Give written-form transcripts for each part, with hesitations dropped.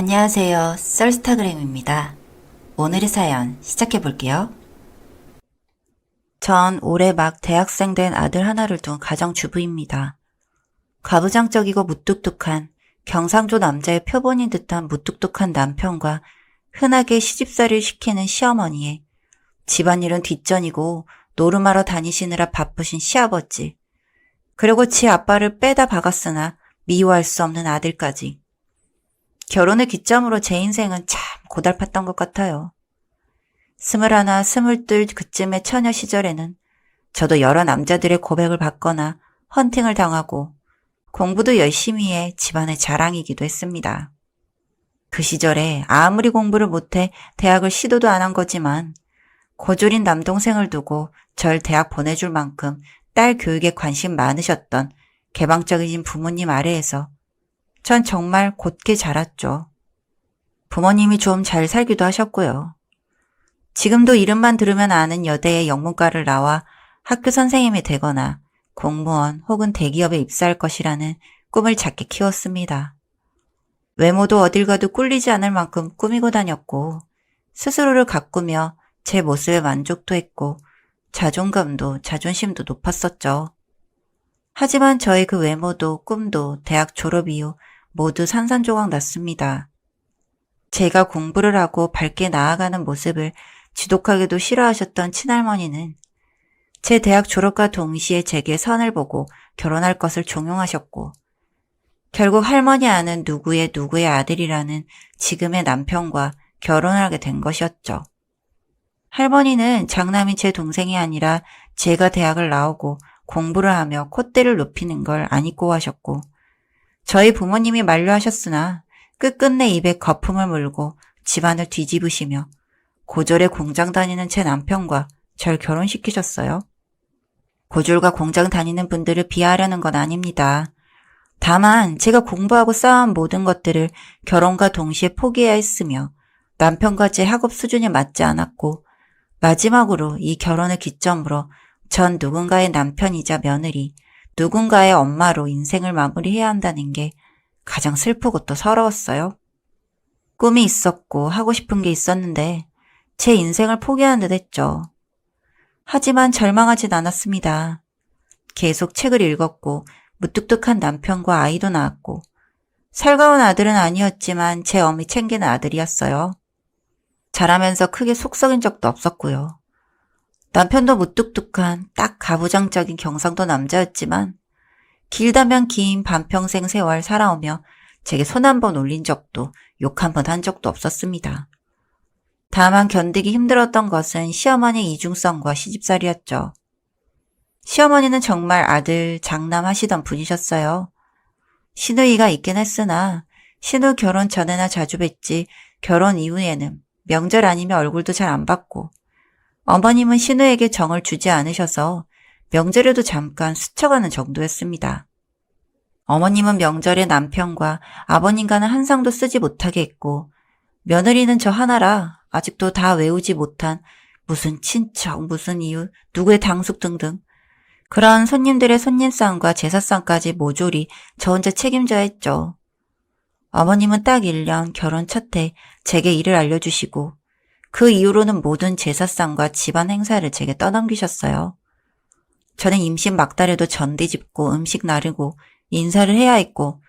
안녕하세요. 썰스타그램입니다. 오늘의 사연 시작해 볼게요. 전 올해 막 대학생 된 아들 하나를 둔 가정주부입니다. 가부장적이고 무뚝뚝한 경상도 남자의 표본인 듯한 무뚝뚝한 남편과 흔하게 시집살이를 시키는 시어머니에 집안일은 뒷전이고 노름하러 다니시느라 바쁘신 시아버지, 그리고 지 아빠를 빼다 박았으나 미워할 수 없는 아들까지. 결혼을 기점으로 제 인생은 참 고달팠던 것 같아요. 21, 22 그쯤의 처녀 시절에는 저도 여러 남자들의 고백을 받거나 헌팅을 당하고 공부도 열심히 해 집안의 자랑이기도 했습니다. 그 시절에 아무리 공부를 못해 대학을 시도도 안 한 거지만 고졸인 남동생을 두고 절 대학 보내줄 만큼 딸 교육에 관심 많으셨던 개방적이신 부모님 아래에서 전 정말 곧게 자랐죠. 부모님이 좀 잘 살기도 하셨고요. 지금도 이름만 들으면 아는 여대의 영문과를 나와 학교 선생님이 되거나 공무원 혹은 대기업에 입사할 것이라는 꿈을 작게 키웠습니다. 외모도 어딜 가도 꿀리지 않을 만큼 꾸미고 다녔고 스스로를 가꾸며 제 모습에 만족도 했고 자존감도 자존심도 높았었죠. 하지만 저의 그 외모도 꿈도 대학 졸업 이후 모두 산산조각 났습니다. 제가 공부를 하고 밝게 나아가는 모습을 지독하게도 싫어하셨던 친할머니는 제 대학 졸업과 동시에 제게 선을 보고 결혼할 것을 종용하셨고 결국 할머니 아는 누구의 아들이라는 지금의 남편과 결혼을 하게 된 것이었죠. 할머니는 장남인 제 동생이 아니라 제가 대학을 나오고 공부를 하며 콧대를 높이는 걸 안 잊고 하셨고 저희 부모님이 만류하셨으나 끝끝내 입에 거품을 물고 집안을 뒤집으시며 고졸에 공장 다니는 제 남편과 절 결혼시키셨어요. 고졸과 공장 다니는 분들을 비하하려는 건 아닙니다. 다만 제가 공부하고 쌓아온 모든 것들을 결혼과 동시에 포기해야 했으며 남편과 제 학업 수준이 맞지 않았고 마지막으로 이 결혼을 기점으로 전 누군가의 남편이자 며느리, 누군가의 엄마로 인생을 마무리해야 한다는 게 가장 슬프고 또 서러웠어요. 꿈이 있었고 하고 싶은 게 있었는데 제 인생을 포기하는 듯 했죠. 하지만 절망하진 않았습니다. 계속 책을 읽었고 무뚝뚝한 남편과 아이도 낳았고 살가운 아들은 아니었지만 제 어미 챙기는 아들이었어요. 자라면서 크게 속 썩인 적도 없었고요. 남편도 무뚝뚝한 딱 가부장적인 경상도 남자였지만 길다면 긴 반평생 세월 살아오며 제게 손 한 번 올린 적도 욕 한 번 한 적도 없었습니다. 다만 견디기 힘들었던 것은 시어머니의 이중성과 시집살이였죠. 시어머니는 정말 아들 장남하시던 분이셨어요. 시누이가 있긴 했으나 시누 결혼 전에나 자주 뵀지 결혼 이후에는 명절 아니면 얼굴도 잘 안 봤고 어머님은 시누에게 정을 주지 않으셔서 명절에도 잠깐 스쳐가는 정도였습니다. 어머님은 명절에 남편과 아버님과는 한 상도 쓰지 못하게 했고 며느리는 저 하나라 아직도 다 외우지 못한 무슨 친척, 무슨 이웃, 누구의 당숙 등등 그런 손님들의 손님상과 제사상까지 모조리 저 혼자 책임져야 했죠. 어머님은 딱 1년 결혼 첫 해 제게 일을 알려주시고 그 이후로는 모든 제사상과 집안 행사를 제게 떠넘기셨어요. 저는 임신 막달에도 전대 짚고 음식 나르고 인사를 해야 했고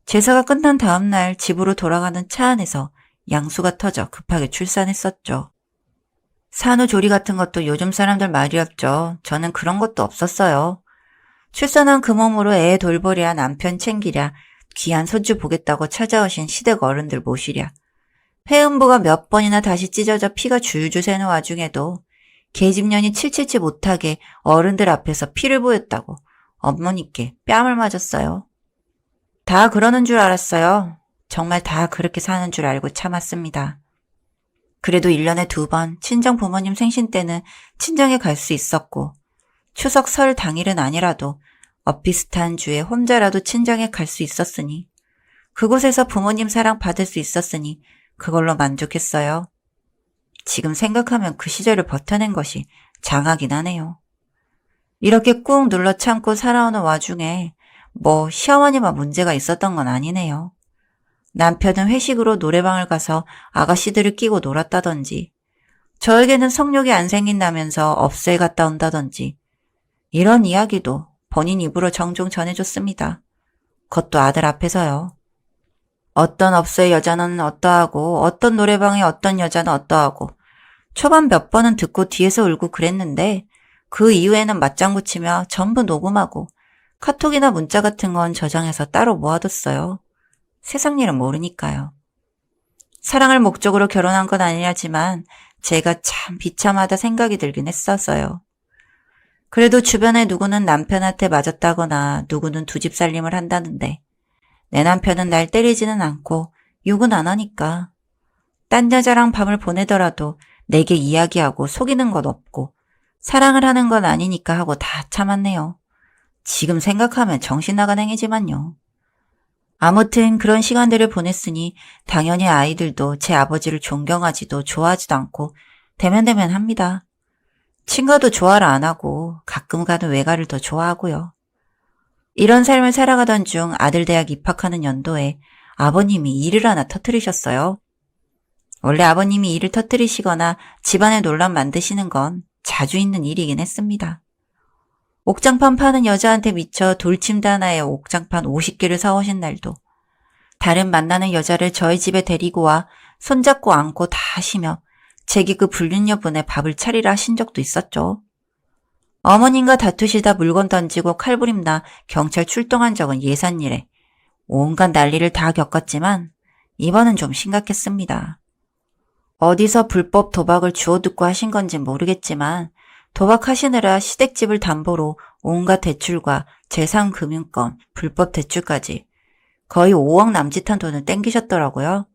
제사가 끝난 다음 날 집으로 돌아가는 차 안에서 양수가 터져 급하게 출산했었죠. 산후조리 같은 것도 요즘 사람들 말이었죠. 저는 그런 것도 없었어요. 출산한 그 몸으로 애 돌보랴 남편 챙기랴 귀한 손주 보겠다고 찾아오신 시댁 어른들 모시랴 폐음부가 몇 번이나 다시 찢어져 피가 줄줄 새는 와중에도 계집년이 칠칠치 못하게 어른들 앞에서 피를 보였다고 어머니께 뺨을 맞았어요. 다 그러는 줄 알았어요. 정말 다 그렇게 사는 줄 알고 참았습니다. 그래도 1년에 2번 친정 부모님 생신 때는 친정에 갈 수 있었고 추석 설 당일은 아니라도 엇비슷한 주에 혼자라도 친정에 갈 수 있었으니 그곳에서 부모님 사랑 받을 수 있었으니 그걸로 만족했어요. 지금 생각하면 그 시절을 버텨낸 것이 장하긴 하네요. 이렇게 꾹 눌러 참고 살아오는 와중에 뭐 시어머니만 문제가 있었던 건 아니네요. 남편은 회식으로 노래방을 가서 아가씨들을 끼고 놀았다던지, 저에게는 성욕이 안 생긴다면서 업소에 갔다 온다던지, 이런 이야기도 본인 입으로 종종 전해줬습니다. 그것도 아들 앞에서요. 어떤 업소의 여자는 어떠하고 어떤 노래방의 어떤 여자는 어떠하고 초반 몇 번은 듣고 뒤에서 울고 그랬는데 그 이후에는 맞장구 치며 전부 녹음하고 카톡이나 문자 같은 건 저장해서 따로 모아뒀어요. 세상 일은 모르니까요. 사랑을 목적으로 결혼한 건 아니라지만 제가 참 비참하다 생각이 들긴 했었어요. 그래도 주변에 누구는 남편한테 맞았다거나 누구는 두 집 살림을 한다는데 내 남편은 날 때리지는 않고 욕은 안 하니까 딴 여자랑 밤을 보내더라도 내게 이야기하고 속이는 것 없고 사랑을 하는 건 아니니까 하고 다 참았네요. 지금 생각하면 정신 나간 행위지만요. 아무튼 그런 시간들을 보냈으니 당연히 아이들도 제 아버지를 존경하지도 좋아하지도 않고 대면대면합니다. 친가도 좋아를 안 하고 가끔 가는 외가를 더 좋아하고요. 이런 삶을 살아가던 중 아들 대학 입학하는 연도에 아버님이 일을 하나 터뜨리셨어요. 원래 아버님이 일을 터뜨리시거나 집안에 논란 만드시는 건 자주 있는 일이긴 했습니다. 옥장판 파는 여자한테 미쳐 돌침대 하나에 옥장판 50개를 사오신 날도, 다른 만나는 여자를 저희 집에 데리고 와 손잡고 안고 다 하시며 제게 그 불륜여분에 밥을 차리라 하신 적도 있었죠. 어머님과 다투시다 물건 던지고 칼부림나 경찰 출동한 적은 예산일에 온갖 난리를 다 겪었지만 이번은 좀 심각했습니다. 어디서 불법 도박을 주워 듣고 하신 건진 모르겠지만 도박하시느라 시댁집을 담보로 온갖 대출과 재산금융권, 불법 대출까지 거의 5억 남짓한 돈을 땡기셨더라고요.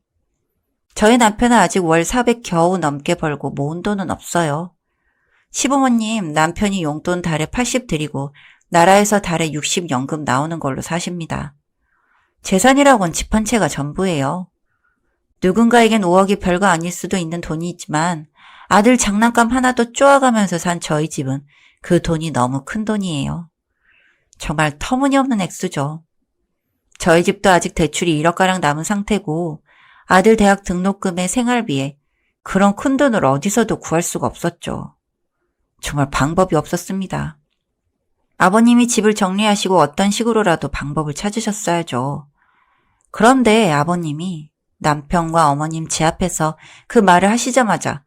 저희 남편은 아직 월 400 겨우 넘게 벌고 모은 돈은 없어요. 시부모님 남편이 용돈 달에 80 드리고 나라에서 달에 60 연금 나오는 걸로 사십니다. 재산이라곤 집 한 채가 전부예요. 누군가에겐 5억이 별거 아닐 수도 있는 돈이지만 아들 장난감 하나도 쪼아가면서 산 저희 집은 그 돈이 너무 큰 돈이에요. 정말 터무니없는 액수죠. 저희 집도 아직 대출이 1억가량 남은 상태고 아들 대학 등록금에 생활비에 그런 큰 돈을 어디서도 구할 수가 없었죠. 정말 방법이 없었습니다. 아버님이 집을 정리하시고 어떤 식으로라도 방법을 찾으셨어야죠. 그런데 아버님이 남편과 어머님 제 앞에서 그 말을 하시자마자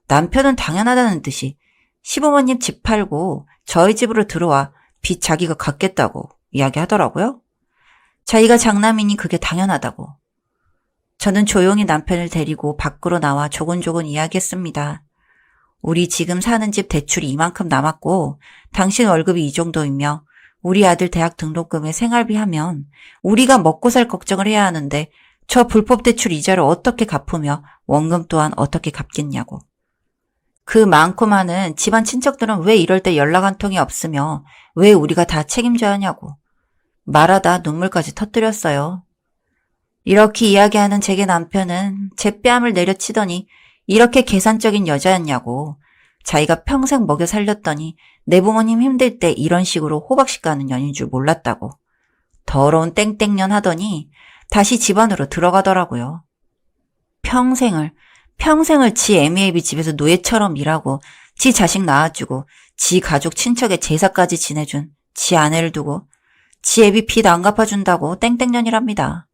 남편은 당연하다는 듯이 시부모님 집 팔고 저희 집으로 들어와 빚 자기가 갚겠다고 이야기하더라고요. 자기가 장남이니 그게 당연하다고. 저는 조용히 남편을 데리고 밖으로 나와 조곤조곤 이야기했습니다. 우리 지금 사는 집 대출이 이만큼 남았고 당신 월급이 이 정도이며 우리 아들 대학 등록금에 생활비 하면 우리가 먹고 살 걱정을 해야 하는데 저 불법 대출 이자를 어떻게 갚으며 원금 또한 어떻게 갚겠냐고. 그 많고 많은 집안 친척들은 왜 이럴 때 연락 한 통이 없으며 왜 우리가 다 책임져야 하냐고. 말하다 눈물까지 터뜨렸어요. 이렇게 이야기하는 제게 남편은 제 뺨을 내려치더니 이렇게 계산적인 여자였냐고. 자기가 평생 먹여 살렸더니 내 부모님 힘들 때 이런 식으로 호박씩 가는 년인 줄 몰랐다고. 더러운 땡땡년 하더니 다시 집 안으로 들어가더라고요. 평생을 지 애미애비 집에서 노예처럼 일하고 지 자식 낳아주고 지 가족 친척의 제사까지 지내준 지 아내를 두고 지 애비 빚 안 갚아준다고 땡땡년이랍니다.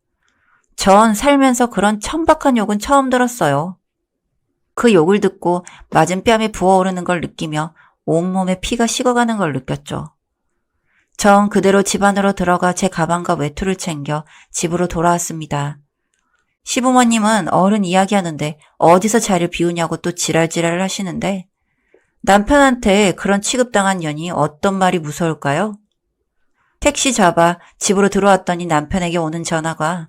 전 살면서 그런 천박한 욕은 처음 들었어요. 그 욕을 듣고 맞은 뺨에 부어오르는 걸 느끼며 온몸에 피가 식어가는 걸 느꼈죠. 전 그대로 집 안으로 들어가 제 가방과 외투를 챙겨 집으로 돌아왔습니다. 시부모님은 어른 이야기하는데 어디서 자리를 비우냐고 또 지랄지랄을 하시는데 남편한테 그런 취급당한 년이 어떤 말이 무서울까요? 택시 잡아 집으로 들어왔더니 남편에게 오는 전화가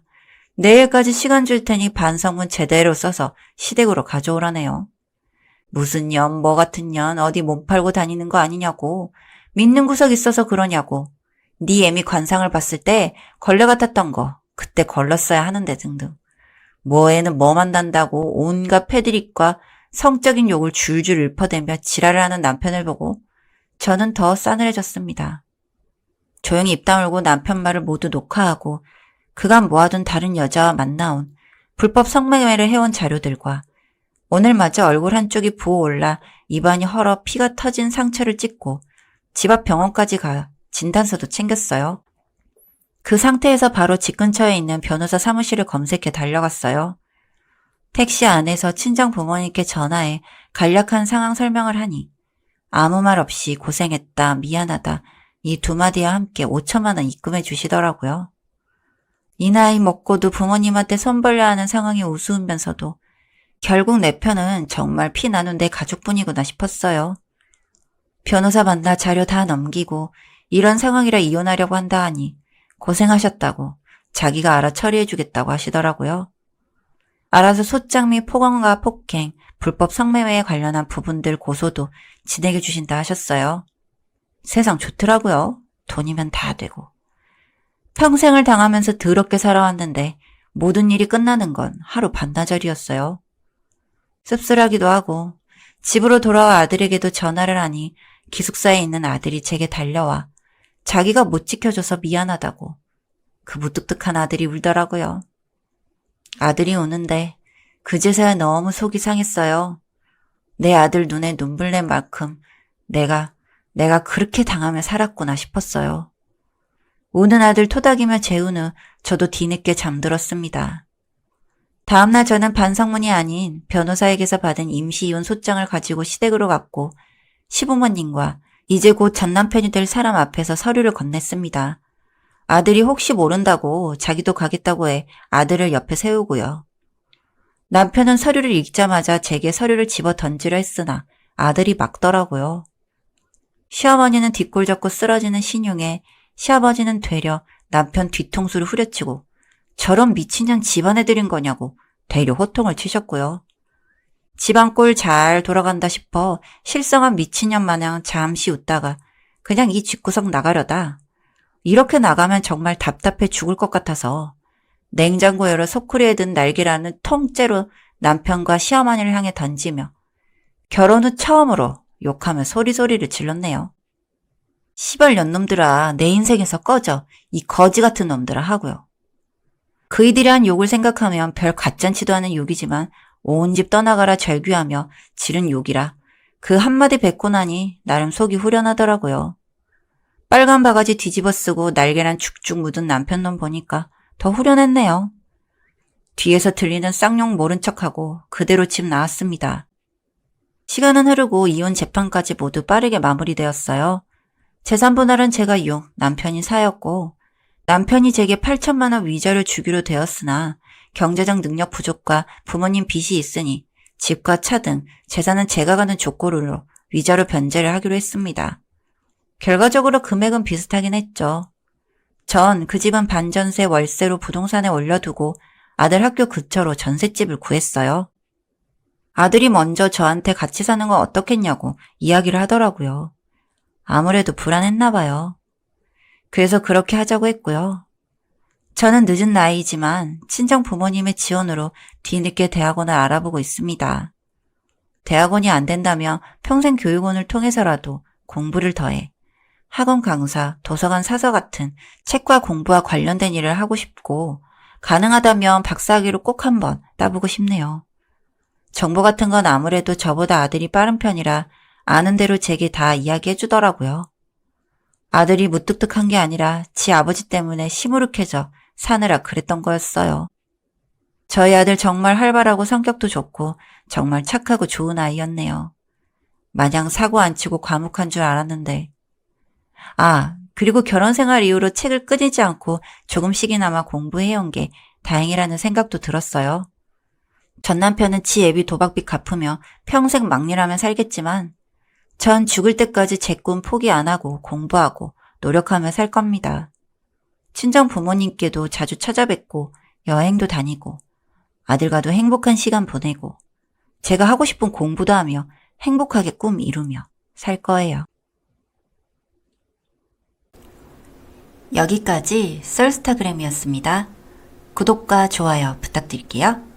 내일까지 시간 줄 테니 반성문 제대로 써서 시댁으로 가져오라네요. 무슨 년, 뭐 같은 년 어디 몸 팔고 다니는 거 아니냐고, 믿는 구석 있어서 그러냐고, 네 애미 관상을 봤을 때 걸레 같았던 거 그때 걸렀어야 하는데 등등. 뭐에는 뭐만 난다고 온갖 패드립과 성적인 욕을 줄줄 읊어대며 지랄을 하는 남편을 보고 저는 더 싸늘해졌습니다. 조용히 입 다물고 남편 말을 모두 녹화하고 그간 모아둔 다른 여자와 만나온 불법 성매매를 해온 자료들과 오늘마저 얼굴 한쪽이 부어올라 입안이 헐어 피가 터진 상처를 찍고 집 앞 병원까지 가 진단서도 챙겼어요. 그 상태에서 바로 집 근처에 있는 변호사 사무실을 검색해 달려갔어요. 택시 안에서 친정 부모님께 전화해 간략한 상황 설명을 하니 아무 말 없이 고생했다, 미안하다 이 두 마디와 함께 5천만 원 입금해 주시더라고요. 이 나이 먹고도 부모님한테 손 벌려야 하는 상황이 우스우면서도 결국 내 편은 정말 피 나눈 내 가족뿐이구나 싶었어요. 변호사 만나 자료 다 넘기고 이런 상황이라 이혼하려고 한다 하니 고생하셨다고 자기가 알아 처리해주겠다고 하시더라고요. 알아서 소장 및 폭언과 폭행, 불법 성매매에 관련한 부분들 고소도 진행해 주신다 하셨어요. 세상 좋더라고요. 돈이면 다 되고. 평생을 당하면서 더럽게 살아왔는데 모든 일이 끝나는 건 하루 반나절이었어요. 씁쓸하기도 하고 집으로 돌아와 아들에게도 전화를 하니 기숙사에 있는 아들이 제게 달려와 자기가 못 지켜줘서 미안하다고 그 무뚝뚝한 아들이 울더라고요. 아들이 우는데 그제서야 너무 속이 상했어요. 내 아들 눈에 눈물 낸 만큼 내가 그렇게 당하며 살았구나 싶었어요. 우는 아들 토닥이며 재운 후 저도 뒤늦게 잠들었습니다. 다음날 저는 반성문이 아닌 변호사에게서 받은 임시이혼 소장을 가지고 시댁으로 갔고 시부모님과 이제 곧 전남편이 될 사람 앞에서 서류를 건넸습니다. 아들이 혹시 모른다고 자기도 가겠다고 해 아들을 옆에 세우고요. 남편은 서류를 읽자마자 제게 서류를 집어 던지려 했으나 아들이 막더라고요. 시어머니는 뒷골 잡고 쓰러지는 신용에 시아버지는 되려 남편 뒤통수를 후려치고 저런 미친년 집안에 들인 거냐고 되려 호통을 치셨고요. 집안 꼴 잘 돌아간다 싶어 실성한 미친년 마냥 잠시 웃다가 그냥 이 집구석 나가려다 이렇게 나가면 정말 답답해 죽을 것 같아서 냉장고 열어 소쿠리에 든 날개라는 통째로 남편과 시어머니를 향해 던지며 결혼 후 처음으로 욕하며 소리소리를 질렀네요. 시발 년놈들아 내 인생에서 꺼져 이 거지 같은 놈들아 하고요. 그이들이 한 욕을 생각하면 별 가짠치도 않은 욕이지만 온 집 떠나가라 절규하며 지른 욕이라 그 한마디 뱉고 나니 나름 속이 후련하더라고요. 빨간 바가지 뒤집어 쓰고 날개란 죽죽 묻은 남편놈 보니까 더 후련했네요. 뒤에서 들리는 쌍욕 모른 척하고 그대로 집 나왔습니다. 시간은 흐르고 이혼 재판까지 모두 빠르게 마무리되었어요. 재산 분할은 제가 6, 남편이 4였고 남편이 제게 8천만 원 위자료 주기로 되었으나 경제적 능력 부족과 부모님 빚이 있으니 집과 차 등 재산은 제가 가는 족고로 위자료 변제를 하기로 했습니다. 결과적으로 금액은 비슷하긴 했죠. 전 그 집은 반전세 월세로 부동산에 올려두고 아들 학교 근처로 전셋집을 구했어요. 아들이 먼저 저한테 같이 사는 건 어떻겠냐고 이야기를 하더라고요. 아무래도 불안했나 봐요. 그래서 그렇게 하자고 했고요. 저는 늦은 나이지만 친정 부모님의 지원으로 뒤늦게 대학원을 알아보고 있습니다. 대학원이 안 된다면 평생 교육원을 통해서라도 공부를 더해 학원 강사, 도서관 사서 같은 책과 공부와 관련된 일을 하고 싶고 가능하다면 박사학위로 꼭 한번 따보고 싶네요. 정보 같은 건 아무래도 저보다 아들이 빠른 편이라 아는 대로 제게 다 이야기해 주더라고요. 아들이 무뚝뚝한 게 아니라 지 아버지 때문에 시무룩해져 사느라 그랬던 거였어요. 저희 아들 정말 활발하고 성격도 좋고 정말 착하고 좋은 아이였네요. 마냥 사고 안 치고 과묵한 줄 알았는데. 그리고 결혼 생활 이후로 책을 끊이지 않고 조금씩이나마 공부해온 게 다행이라는 생각도 들었어요. 전 남편은 지 애비 도박빚 갚으며 평생 막일하며 살겠지만 전 죽을 때까지 제 꿈 포기 안 하고 공부하고 노력하며 살 겁니다. 친정 부모님께도 자주 찾아뵙고 여행도 다니고 아들과도 행복한 시간 보내고 제가 하고 싶은 공부도 하며 행복하게 꿈 이루며 살 거예요. 여기까지 썰스타그램이었습니다. 구독과 좋아요 부탁드릴게요.